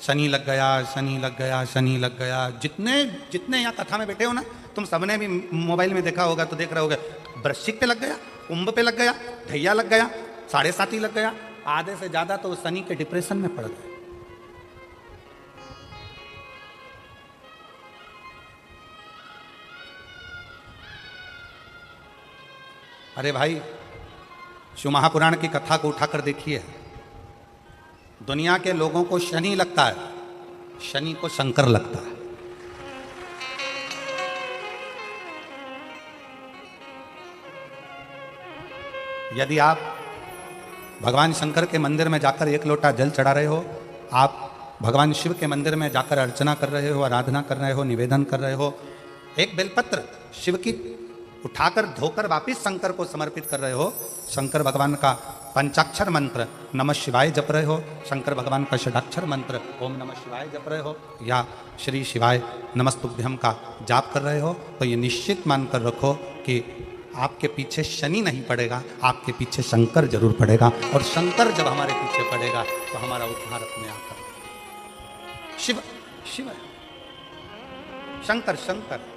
शनि लग गया, शनि लग गया, शनि लग गया। जितने जितने यहाँ कथा में बैठे हो ना, तुम सबने भी मोबाइल में देखा होगा तो देख रहे होगे, वृश्चिक पे लग गया, कुंभ पे लग गया, ढैया लग गया, 7.5 लग गया। आधे से ज्यादा तो शनि के डिप्रेशन में पड़ गए। अरे भाई, शिव महापुराण की कथा को उठाकर देखिए। दुनिया के लोगों को शनि लगता है, शनि को शंकर लगता है। यदि आप भगवान शंकर के मंदिर में जाकर 1 लोटा जल चढ़ा रहे हो, आप भगवान शिव के मंदिर में जाकर अर्चना कर रहे हो, आराधना कर रहे हो, निवेदन कर रहे हो, एक बेलपत्र शिव की उठाकर धोकर वापिस शंकर को समर्पित कर रहे हो, शंकर भगवान का पंचाक्षर मंत्र नमः शिवाय जप रहे हो, शंकर भगवान का षडाक्षर मंत्र ओम नमः शिवाय जप रहे हो, या श्री शिवाय नमस्तुभ्यम का जाप कर रहे हो, तो ये निश्चित मानकर रखो कि आपके पीछे शनि नहीं पड़ेगा, आपके पीछे शंकर जरूर पड़ेगा। और शंकर जब हमारे पीछे पड़ेगा तो हमारा उद्धार अपने आप होगा। शिव शिव शंकर शंकर।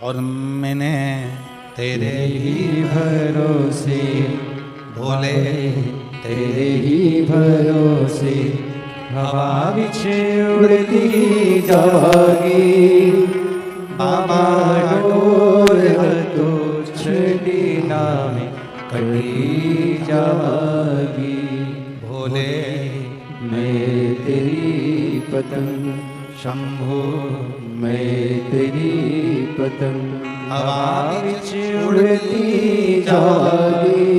और मैंने तेरे ही भरोसे भोले, तेरे ही भरोसे हवा बिछे उड़ती जागी, बाबा डोर तो छड़ी नाम कटी जागी। भोले मैं तेरी पतंग शंभो, मैं तेरी पतंग हवा बिच उड़ती जागी,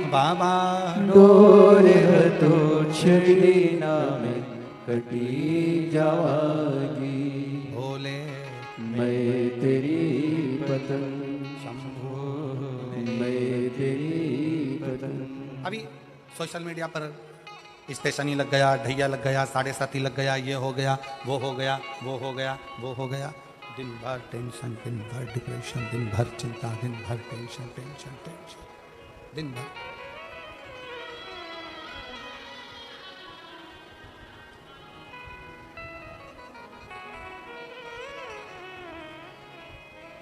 बाबा डोर तो छड़ी नाम कटी जागी। भोले मैं तेरी पतंग शंभो। मैं तेरी पतंग। अभी सोशल मीडिया पर इस पे शनि लग गया, ढैया लग गया, 7.5 लग गया, ये हो गया, वो हो गया, वो हो गया, वो हो गया। दिन भर टेंशन, दिन भर डिप्रेशन, दिन भर चिंता, दिन भर टेंशन टेंशन टेंशन, दिन भर।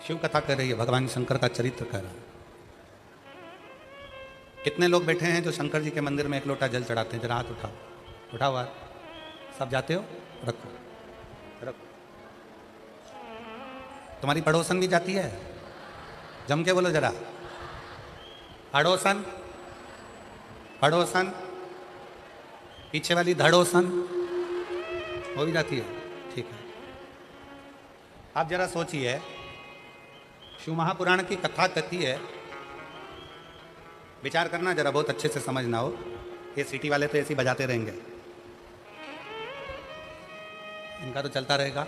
शिव कथा कर रही है, भगवान शंकर का चरित्र कर रहा है। कितने लोग बैठे हैं जो शंकर जी के मंदिर में 1 लोटा जल चढ़ाते हैं? जरा हाथ उठाओ, उठाओ हाथ। सब जाते हो? रखो रखो। तुम्हारी पड़ोसन भी जाती है? जम के बोलो जरा, अड़ोसन, पड़ोसन, पीछे वाली धड़ोसन, वो भी जाती है? ठीक है। आप जरा सोचिए, शिव महापुराण की कथा कहती है, विचार करना जरा, बहुत अच्छे से समझना हो। ये सिटी वाले तो ऐसे ही बजाते रहेंगे, इनका तो चलता रहेगा।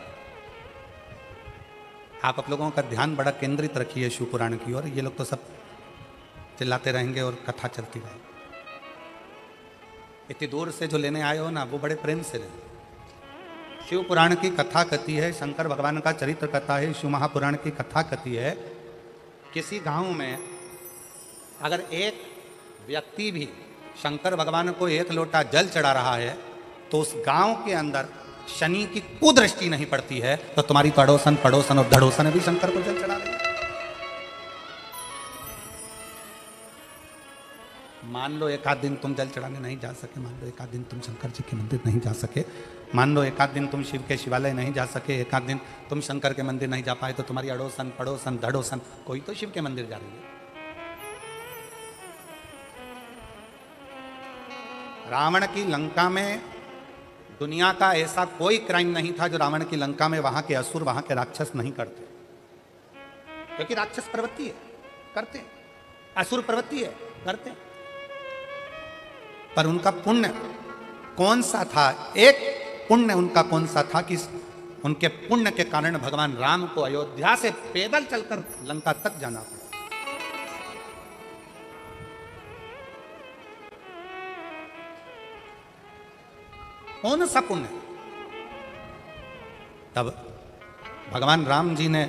आप लोगों का ध्यान बड़ा केंद्रित रखिए शिव पुराण की ओर। ये लोग तो सब चिल्लाते रहेंगे और कथा चलती रहेगी। इतनी दूर से जो लेने आए हो ना, वो बड़े प्रेम से लें। शिव पुराण की कथा कहती है, शंकर भगवान का चरित्र कथा है, शिव महापुराण की कथा कहती है, किसी गांव में अगर एक व्यक्ति भी शंकर भगवान को 1 लोटा जल चढ़ा रहा है तो उस गांव के अंदर शनि की कुदृष्टि नहीं पड़ती है, तो तुम्हारी पड़ोसन, पड़ोसन और धड़ोसन भी शंकर को जल चढ़ा रहे। मान लो 1 आध दिन तुम जल चढ़ाने नहीं जा सके, मान लो 1 आध दिन तुम शंकर जी के मंदिर नहीं जा सके, मान लो 1 आध दिन तुम शिव के शिवालय नहीं जा सके, 1 आध दिन तुम शंकर के मंदिर नहीं जा पाए, तो तुम्हारी अड़ोसन, पड़ोसन, धड़ोसन कोई तो शिव के मंदिर जा रही है। रावण की लंका में दुनिया का ऐसा कोई क्राइम नहीं था जो रावण की लंका में वहां के असुर, वहां के राक्षस नहीं करते, क्योंकि राक्षस प्रवृत्ति है, करते हैं, असुर प्रवृत्ति है, करते हैं। पर उनका पुण्य कौन सा था? एक पुण्य उनका कौन सा था कि उनके पुण्य के कारण भगवान राम को अयोध्या से पैदल चलकर लंका तक जाना पड़ा। कौन सा पुण्य? तब भगवान राम जी ने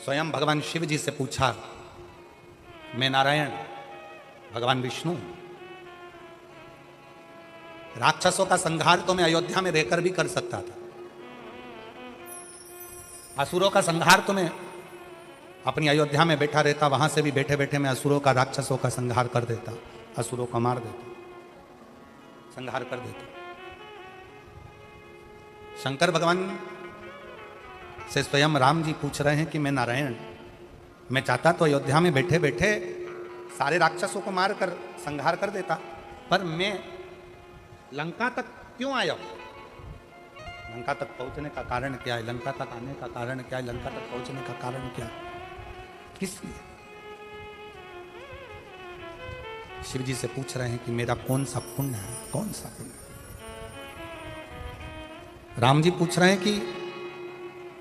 स्वयं भगवान शिव जी से पूछा, मैं नारायण भगवान विष्णु राक्षसों का संहार तो मैं अयोध्या में रहकर भी कर सकता था, असुरों का संहार तो मैं अपनी अयोध्या में बैठा रहता, वहां से भी बैठे बैठे मैं असुरों का, राक्षसों का संहार कर देता, असुरों को मार देता, संहार कर देता। शंकर भगवान से स्वयं राम जी पूछ रहे हैं कि मैं नारायण, मैं चाहता तो अयोध्या में बैठे बैठे सारे राक्षसों को मार कर संहार कर देता, पर मैं लंका तक क्यों आया हूं? लंका तक पहुंचने का कारण क्या है? लंका तक आने का कारण क्या है? लंका तक पहुंचने का कारण क्या है? किस लिए? शिव जी से पूछ रहे हैं कि मेरा कौन सा पुण्य है, कौन सा पुण्य? राम जी पूछ रहे हैं कि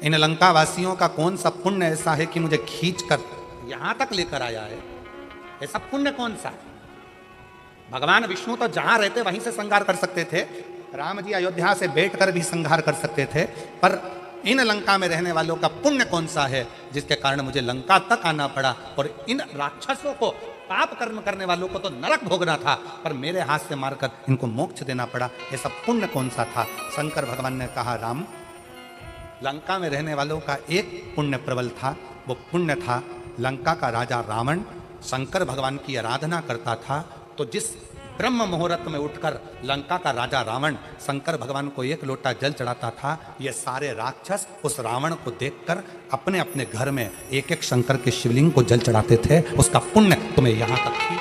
इन लंका वासियों का कौन सा पुण्य ऐसा है कि मुझे खींच कर यहां तक लेकर आया है? ऐसा पुण्य कौन सा है? भगवान विष्णु तो जहां रहते वहीं से संहार कर सकते थे, राम जी अयोध्या से बैठकर भी संहार कर सकते थे, पर इन लंका में रहने वालों का पुण्य कौन सा है जिसके कारण मुझे लंका तक आना पड़ा, और इन राक्षसों को, पाप कर्म करने वालों को तो नरक भोगना था, पर मेरे हाथ से मारकर इनको मोक्ष देना पड़ा, ऐसा पुण्य कौन सा था? शंकर भगवान ने कहा, राम, लंका में रहने वालों का एक पुण्य प्रबल था, वो पुण्य था लंका का राजा रावण शंकर भगवान की आराधना करता था, तो जिस ब्रह्म मुहूर्त में उठकर लंका का राजा रावण शंकर भगवान को एक लोटा जल चढ़ाता था, ये सारे राक्षस उस रावण को देखकर अपने अपने घर में एक एक शंकर के शिवलिंग को जल चढ़ाते थे। उसका पुण्य तुम्हें यहां तक थी।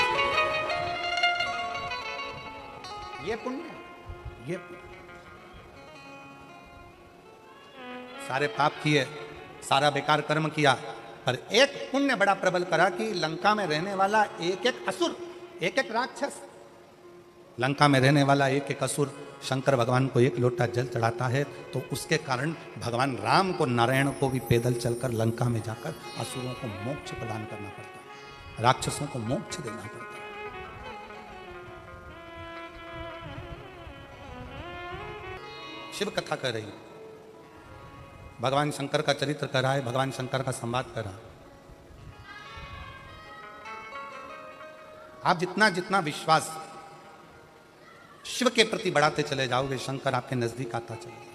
ये पुण्य, ये सारे पाप किए, सारा बेकार कर्म किया, पर एक पुण्य बड़ा प्रबल करा कि लंका में रहने वाला एक एक असुर, एक एक राक्षस, लंका में रहने वाला एक एक असुर शंकर भगवान को एक लोटा जल चढ़ाता है, तो उसके कारण भगवान राम को, नारायण को भी पैदल चलकर लंका में जाकर असुरों को मोक्ष प्रदान करना पड़ता है, राक्षसों को मोक्ष देना पड़ता है। शिव कथा कर रही है, भगवान शंकर का चरित्र कर रहा है, भगवान शंकर का संवाद कर रहा है। आप जितना जितना विश्वास शिव के प्रति बढ़ाते चले जाओगे, शंकर आपके नजदीक आता चलेगा।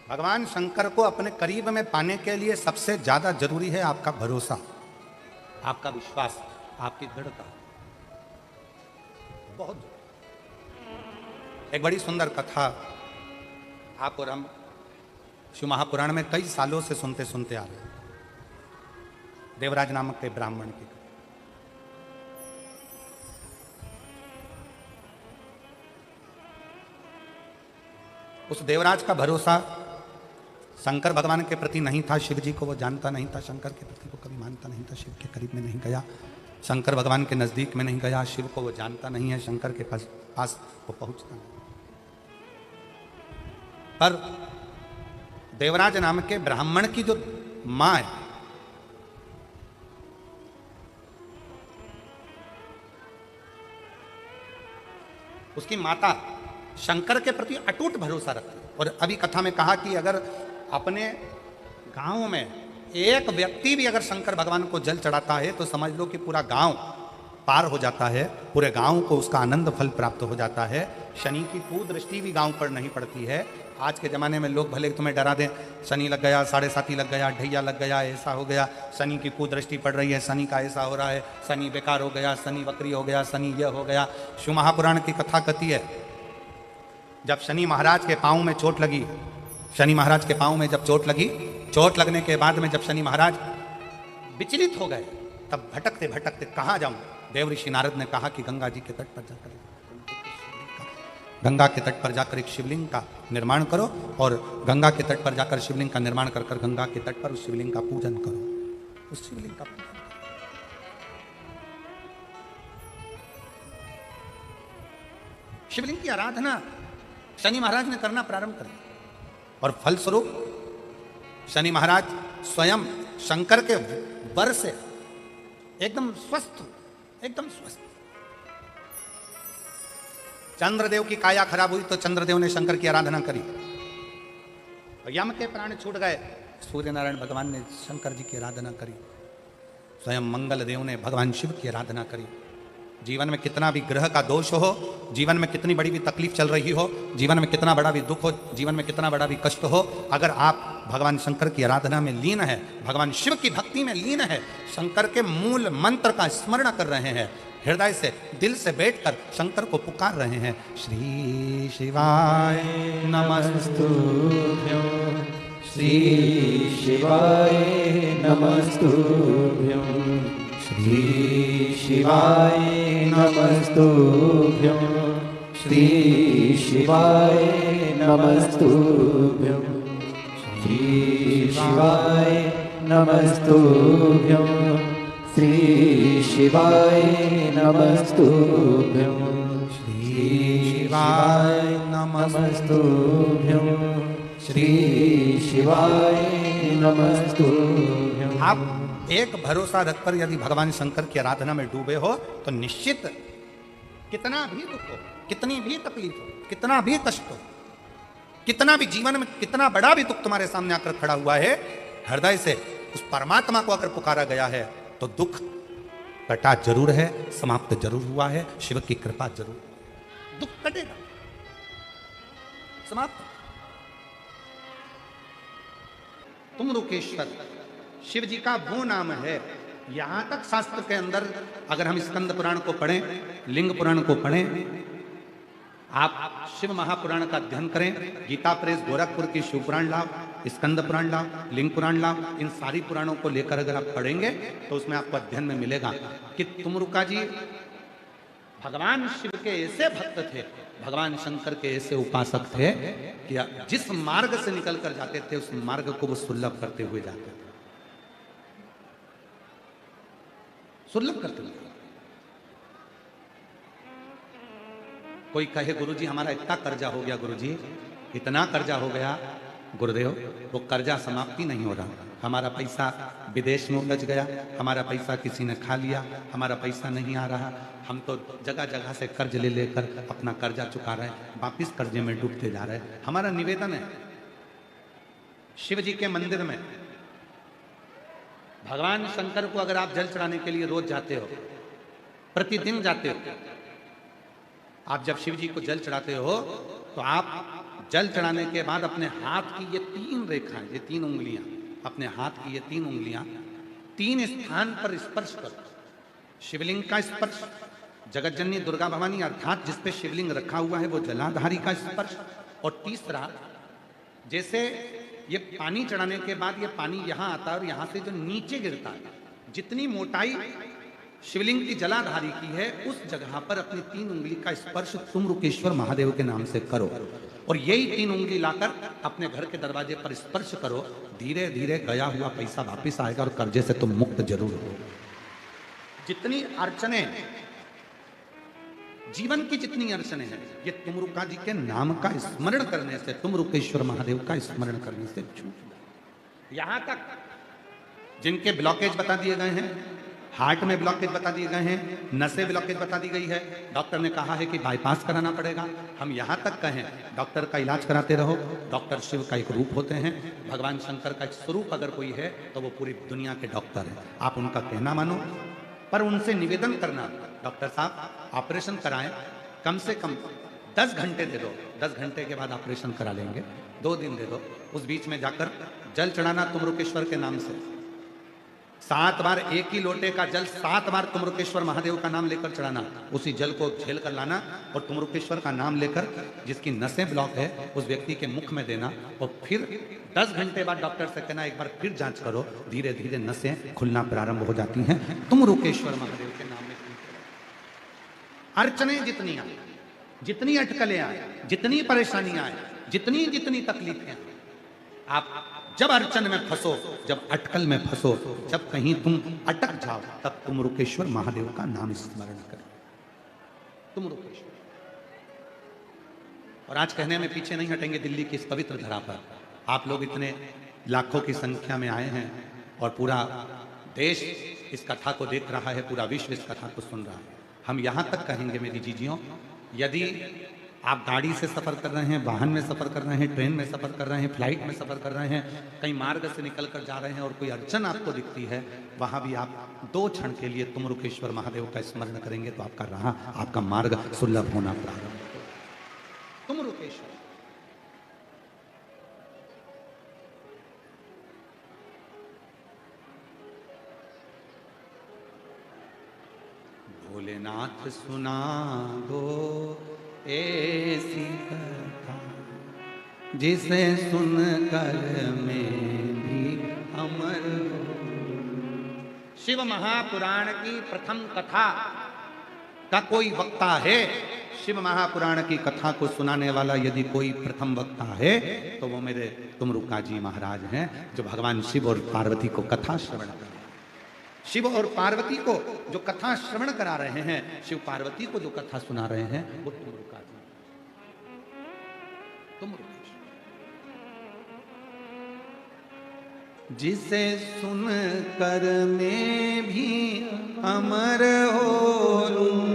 भगवान शंकर को अपने करीब में पाने के लिए सबसे ज्यादा जरूरी है आपका भरोसा, आपका विश्वास, आपकी दृढ़ता। बहुत एक बड़ी सुंदर कथा आप और हम शिव महापुराण में कई सालों से सुनते सुनते आ रहे हैं। देवराज नामक के ब्राह्मण की, उस देवराज का भरोसा शंकर भगवान के प्रति नहीं था, शिव जी को वो जानता नहीं था, शंकर के प्रति वो कभी मानता नहीं था, शिव के करीब में नहीं गया, शंकर भगवान के नजदीक में नहीं गया, शिव को वो जानता नहीं है, शंकर के पास वो पहुंचता नहीं। पर देवराज नाम के ब्राह्मण की जो मां है, उसकी माता शंकर के प्रति अटूट भरोसा रखती है। और अभी कथा में कहा कि अगर अपने गांव में एक व्यक्ति भी अगर शंकर भगवान को जल चढ़ाता है तो समझ लो कि पूरा गांव पार हो जाता है, पूरे गांव को उसका आनंद फल प्राप्त हो जाता है, शनि की कुदृष्टि भी गांव पर नहीं पड़ती है। आज के ज़माने में लोग भले तुम्हें डरा दें, शनि लग गया, 7.5 लग गया, ढैया लग गया, ऐसा हो गया, शनि की कुदृष्टि पड़ रही है, शनि का ऐसा हो रहा है, शनि बेकार हो गया, शनि वक्री हो गया, शनि यह हो गया। शिव महापुराण की कथा कहती है, जब शनि महाराज के पाँव में चोट लगी, शनि महाराज के पाँव में जब चोट लगी, चोट लगने के बाद में जब शनि महाराज विचलित हो गए, तब भटकते भटकते कहाँ जाऊं? देव ऋषि नारद ने कहा कि गंगा जी के तट पर जाकर, गंगा के तट पर जाकर एक शिवलिंग का निर्माण करो, और गंगा के तट पर जाकर शिवलिंग का निर्माण कर कर गंगा के तट पर उस शिवलिंग का पूजन करो, उस शिवलिंग का पूजन करो। शिवलिंग की आराधना शनि महाराज ने करना प्रारंभ कर दिया, और फलस्वरूप शनि महाराज स्वयं शंकर के वर से एकदम स्वस्थ, एकदम स्वस्थ। चंद्रदेव की काया खराब हुई तो चंद्रदेव ने शंकर की आराधना करी, यम के प्राण छूट गए, सूर्य नारायण भगवान ने शंकर जी की आराधना करी, स्वयं मंगल देव ने भगवान शिव की आराधना करी। जीवन में कितना भी ग्रह का दोष हो, जीवन में कितनी बड़ी भी तकलीफ चल रही हो, जीवन में कितना बड़ा भी दुख हो, जीवन में कितना बड़ा भी कष्ट हो, अगर आप भगवान शंकर की आराधना में लीन है, भगवान शिव की भक्ति में लीन है, शंकर के मूल मंत्र का स्मरण कर रहे हैं, हृदय से दिल से बैठकर शंकर को पुकार रहे हैं, श्री शिवाय नमस्तुभ्यं, श्री शिवाय नमस्तुभ्यं, श्री शिवाय नमस्तुभ्यं, श्री शिवाय नमस्तुभ्यं, श्री शिवाय नमस्तुभ्यं, श्री शिवाय नमस्तुभ्यं, श्री शिवाय नमस्तुभ्यं, श्री शिवाय नमस्तुभ्यं। आप एक भरोसा रखकर यदि भगवान शंकर की आराधना में डूबे हो तो निश्चित कितना भी दुख हो, कितनी भी तकलीफ हो, कितना भी कष्ट हो, कितना भी जीवन में कितना बड़ा भी दुख तुम्हारे सामने आकर खड़ा हुआ है, हृदय से उस परमात्मा को अगर पुकारा गया है तो दुख कटा जरूर है, समाप्त जरूर हुआ है, शिव की कृपा जरूर, दुख कटेगा, समाप्त। तुम रुकेश्वर शिव जी का वो नाम है। यहां तक शास्त्र के अंदर अगर हम स्कंद पुराण को पढ़ें, लिंग पुराण को पढ़ें, आप शिव महापुराण का अध्ययन करें, गीता प्रेस गोरखपुर की शिव पुराण लाभ, स्कंद पुराण लाभ, लिंग पुराण लाभ, इन सारी पुराणों को लेकर अगर आप पढ़ेंगे तो उसमें आपको अध्ययन में मिलेगा कि तुमरुका जी भगवान शिव के ऐसे भक्त थे, भगवान शंकर के ऐसे उपासक थे कि जिस मार्ग से निकल कर जाते थे उस मार्ग को वो सुलभ करते हुए जाते थे, सुलभ करते हुए। कोई कहे गुरुजी हमारा इतना कर्जा हो गया, गुरुजी इतना कर्जा हो गया, गुरुदेव वो कर्जा समाप्ति नहीं हो रहा, हमारा पैसा विदेश में उलझ गया, हमारा पैसा किसी ने खा लिया, हमारा पैसा नहीं आ रहा, हम तो जगह जगह से कर्ज ले लेकर अपना कर्जा चुका रहे हैं, वापिस कर्जे में डूबते जा रहे हैं। हमारा निवेदन है शिव जी के मंदिर में भगवान शंकर को अगर आप जल चढ़ाने के लिए रोज जाते हो, प्रतिदिन जाते हो, आप जब शिव जी को जल चढ़ाते हो तो आप जल चढ़ाने के बाद अपने हाथ की ये 3 रेखाएं, ये 3 उंगलियां, अपने हाथ की ये 3 उंगलियां 3 स्थान पर स्पर्श करो। शिवलिंग का स्पर्श, जगत जननी दुर्गा भवानी अर्थात जिस पे शिवलिंग रखा हुआ है वो जलाधारी का स्पर्श, और तीसरा जैसे ये पानी चढ़ाने के बाद ये पानी यहाँ आता है और यहाँ से जो नीचे गिरता है, जितनी मोटाई शिवलिंग की जलाधारी की है उस जगह पर अपनी 3 उंगली का स्पर्श तुमरुकेश्वर महादेव के नाम से करो, और यही 3 उंगली लाकर अपने घर के दरवाजे पर स्पर्श करो। धीरे धीरे गया हुआ पैसा वापिस आएगा और कर्जे से तुम मुक्त जरूर हो। जितनी अड़चने, जीवन की जितनी अड़चने हैं, ये तुमरुका जी के नाम का स्मरण करने से, तुमरुकेश्वर महादेव का स्मरण करने से छूट। यहां तक जिनके ब्लॉकेज बता दिए गए हैं, हार्ट में ब्लॉकेज बता दिए गए हैं, नसें ब्लॉकेज बता दी गई है, डॉक्टर ने कहा है कि बाईपास कराना पड़ेगा, हम यहाँ तक कहें डॉक्टर का इलाज कराते रहो। डॉक्टर शिव का एक रूप होते हैं, भगवान शंकर का एक स्वरूप अगर कोई है तो वो पूरी दुनिया के डॉक्टर हैं। आप उनका कहना मानो, पर उनसे निवेदन करना, डॉक्टर साहब ऑपरेशन कराएं, कम से कम 10 घंटे दे दो, 10 घंटे के बाद ऑपरेशन करा लेंगे, 2 दिन दे दो, उस बीच में जाकर जल चढ़ाना तुमरुकेश्वर के नाम से, 7 बार एक ही लोटे का जल 7 बार तुमरुकेश्वर महादेव का नाम लेकर चढ़ाना, उसी जल को झेल कर लाना और तुमरुकेश्वर का नाम लेकर जिसकी नसें ब्लॉक है उस व्यक्ति के मुख में देना, और फिर 10 घंटे बाद डॉक्टर से कहना एक बार फिर जांच करो, धीरे धीरे नसें खुलना प्रारंभ हो जाती हैं तुमरुकेश्वर महादेव के नाम में। अड़चने जितनी आए, जितनी अटकलें आए, जितनी परेशानियां आए, जितनी जितनी तकलीफें, आप जब अड़चन में फंसो, जब अटकल में फंसो, जब कहीं तुम अटक जाओ, तब तुमरुकेश्वर महादेव का नाम स्मरण करो, तुमरुकेश्वर। और आज कहने में पीछे नहीं हटेंगे, दिल्ली की इस पवित्र धरा पर आप लोग इतने लाखों की संख्या में आए हैं और पूरा देश इस कथा को देख रहा है, पूरा विश्व इस कथा को सुन रहा है। हम यहां तक कहेंगे मेरी जीजियों, यदि आप गाड़ी से सफ़र कर रहे हैं, वाहन में सफ़र कर रहे हैं, ट्रेन में सफ़र कर रहे हैं, फ्लाइट में सफ़र कर रहे हैं, कहीं मार्ग से निकल कर जा रहे हैं और कोई अड़चन आपको दिखती है, वहाँ भी आप 2 क्षण के लिए तुमरुकेश्वर महादेव का स्मरण करेंगे तो आपका राह, आपका मार्ग सुलभ होना प्रारंभ होगा। तुमरुकेश्वर भोलेनाथ सुना दो ऐसी कथा जिसे सुनकर मैं भी अमर हूं। शिव महापुराण की प्रथम कथा का कोई वक्ता है, शिव महापुराण की कथा को सुनाने वाला यदि कोई प्रथम वक्ता है तो वो मेरे तुमरुका जी महाराज हैं, जो भगवान शिव और पार्वती को कथा श्रवण कर रहे हैं। शिव और पार्वती को जो कथा श्रवण करा रहे हैं, शिव पार्वती को जो कथा सुना रहे हैं, वो तुमरुका जी, तुमरुकेश्वर। जिसे सुन कर मैं भी अमर हो लूं,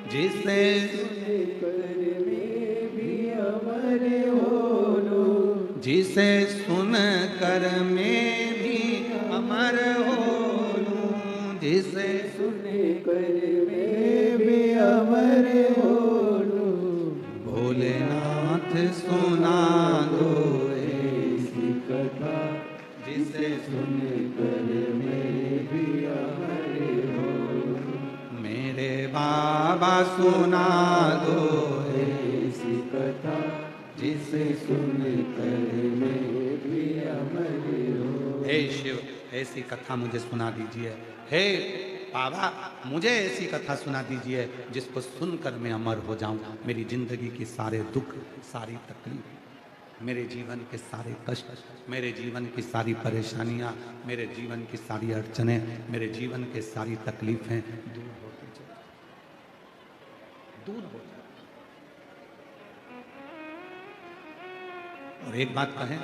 जिसे सुन कर मैं भी अमर हो लूं, जिसे सुन कर मैं भी अमर हो, जिसे सुन कर मैं भी अमर हो लूं। भोलेनाथ सुना दो ऐसी कथा जिसे सुन कर मैं भी अमर हो लूं। मेरे बाबा सुना दो ऐसी कथा जिसे सुन कर मैं भी अमर हो। हे शिव, ऐसी कथा मुझे सुना दीजिए। हे बाबा, मुझे ऐसी कथा सुना दीजिए जिसको सुनकर मैं अमर हो जाऊं। मेरी जिंदगी के सारे दुख, सारी तकलीफ, मेरे जीवन के सारे कष्ट, मेरे जीवन की सारी परेशानियां, मेरे जीवन की सारी अड़चनें, मेरे जीवन के सारी तकलीफें दूर होती जाए, दूर हो जाए। और एक बात कहें,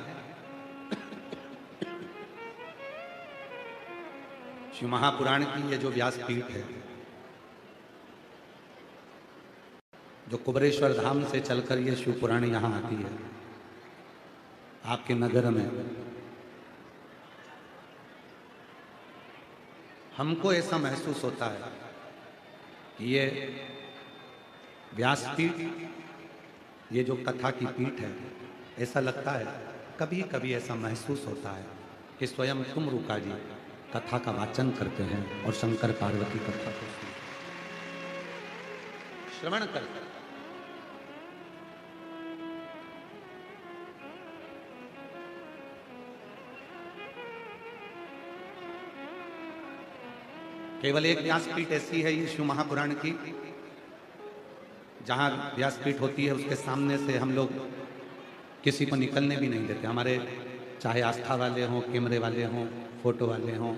शिव महापुराण की ये जो व्यासपीठ है, जो कुबरेश्वर धाम से चलकर ये शिव पुराण यहाँ आती है, आपके नगर में, हमको ऐसा महसूस होता है कि ये व्यासपीठ, ये जो कथा की पीठ है, ऐसा लगता है, कभी कभी ऐसा महसूस होता है कि स्वयं तुमरुका जी कथा का वाचन करते हैं और शंकर पार्वती कथा को श्रवण करते हैं। केवल एक व्यासपीठ ऐसी है ये शिव महापुराण की, जहां व्यासपीठ होती है उसके सामने से हम लोग किसी को निकलने भी नहीं देते। हमारे चाहे आस्था वाले हों, कैमरे वाले हों, फोटो वाले हों,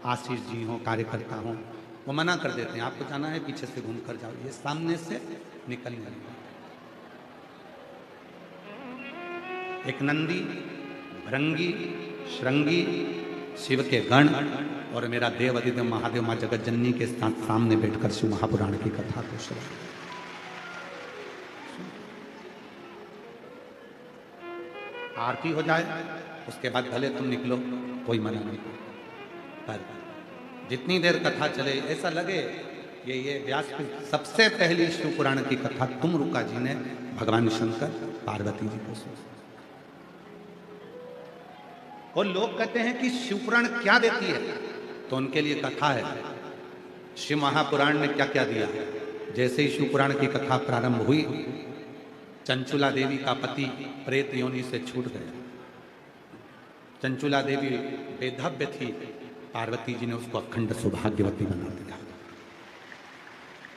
आशीष जी हों, कार्यकर्ता हों, वो मना कर देते हैं, आपको जाना है पीछे से घूम कर जाओ, ये सामने से निकलने नहीं। एक नंदी, भृंगी, श्रृंगी, शिव के गण और मेरा देव अधिदेव महादेव माँ जगत जननी के साथ सामने बैठकर शिव महापुराण की कथा को श्रवण। आरती हो जाए उसके बाद भले तुम निकलो, कोई मना नहीं, पर जितनी देर कथा चले ऐसा लगे ये व्यासपीठ सबसे पहली शिव पुराण की कथा तुमरुका जी ने भगवान शंकर पार्वती जी को सुनाई। और लोग कहते हैं कि शिव पुराण क्या देती है, तो उनके लिए कथा है शिव महापुराण ने क्या क्या दिया। जैसे ही शिव पुराण की कथा प्रारंभ हुई, चंचुला देवी का पति प्रेत योनि से छूट गया। चंचुला देवी बेधव्य थी, पार्वती जी ने उसको अखंड सौभाग्यवती बना दिया,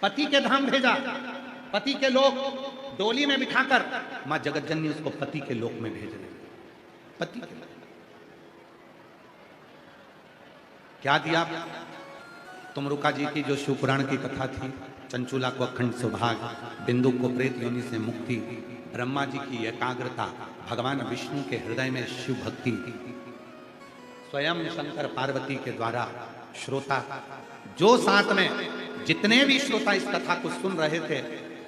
पति के धाम भेजा। पति के लोक डोली में बिठाकर मां जगत जननी उसको पति के लोक में भेज रही। पति के लोक क्या दिया? तुमरुका जी की जो शिव पुराण की कथा थी, चंचुला को अखंड सौभाग्य, बिंदु को प्रेत योनि से मुक्ति, ब्रह्मा जी की एकाग्रता, भगवान विष्णु के हृदय में शिव भक्ति, स्वयं शंकर पार्वती के द्वारा श्रोता, जो साथ में जितने भी श्रोता इस कथा को सुन रहे थे,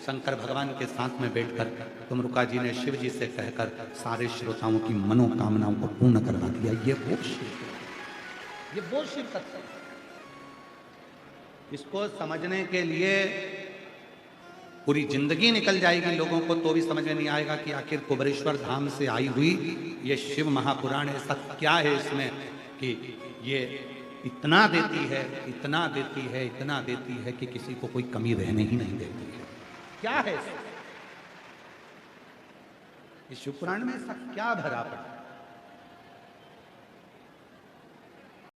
शंकर भगवान के साथ में बैठकर तुमरुका जी ने शिव जी से कहकर सारे श्रोताओं की मनोकामनाओं को पूर्ण करवा दिया। ये वो शिव, ये वो शिव तत्व है। इसको समझने के लिए पूरी जिंदगी निकल जाएगी लोगों को तो भी समझ में नहीं आएगा कि आखिर कुबरेश्वर धाम से आई हुई ये शिव महापुराण ऐसा क्या है इसमें कि ये इतना देती है, इतना देती है, इतना देती है कि किसी को कोई कमी रहने ही नहीं देती है। क्या है इस शिव पुराण में ऐसा क्या भरा पड़ा?